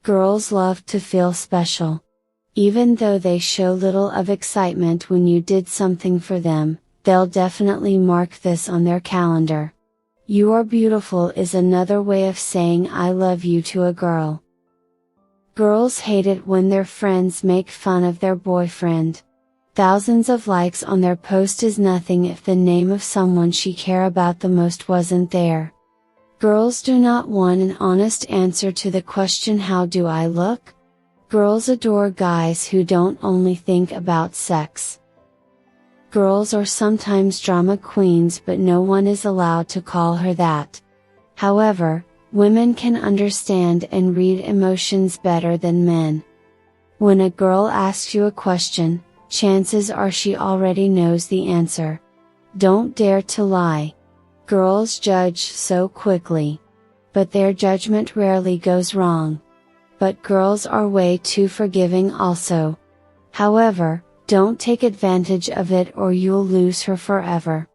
Girls love to feel special. Even though they show little of excitement when you did something for them, they'll definitely mark this on their calendar. You are beautiful is another way of saying I love you to a girl. Girls hate it when their friends make fun of their boyfriend. Thousands of likes on their post is nothing if the name of someone she care about the most wasn't there. Girls do not want an honest answer to the question how do I look? Girls adore guys who don't only think about sex. Girls are sometimes drama queens, but no one is allowed to call her that. However, women can understand and read emotions better than men. When a girl asks you a question, chances are she already knows the answer. Don't dare to lie. Girls judge so quickly. But their judgment rarely goes wrong. But girls are way too forgiving also. However, don't take advantage of it or you'll lose her forever.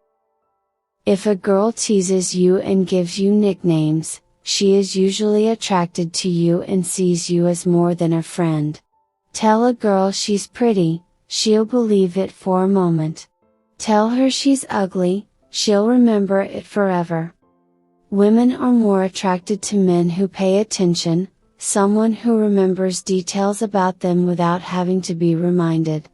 If a girl teases you and gives you nicknames, she is usually attracted to you and sees you as more than a friend. Tell a girl she's pretty, she'll believe it for a moment. Tell her she's ugly, she'll remember it forever. Women are more attracted to men who pay attention, someone who remembers details about them without having to be reminded.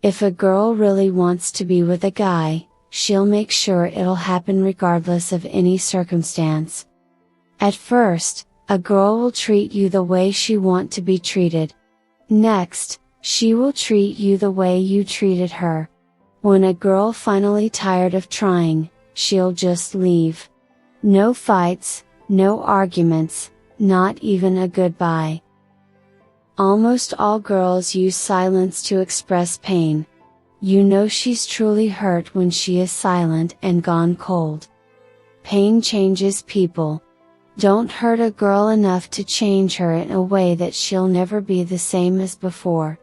If a girl really wants to be with a guy, she'll make sure it'll happen regardless of any circumstance. At first, a girl will treat you the way she wants to be treated. Next, she will treat you the way you treated her. When a girl finally tired of trying, she'll just leave. No fights, no arguments, not even a goodbye. Almost all girls use silence to express pain. You know she's truly hurt when she is silent and gone cold. Pain changes people. Don't hurt a girl enough to change her in a way that she'll never be the same as before.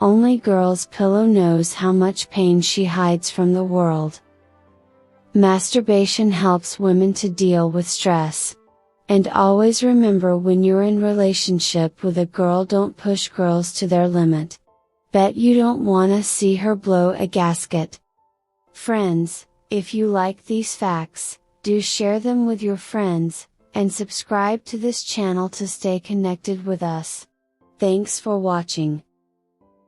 Only Girl's Pillow knows how much pain she hides from the world. Masturbation helps women to deal with stress. And always remember when you're in relationship with a girl, don't push girls to their limit. Bet you don't wanna see her blow a gasket. Friends, if you like these facts, do share them with your friends, and subscribe to this channel to stay connected with us. Thanks for watching.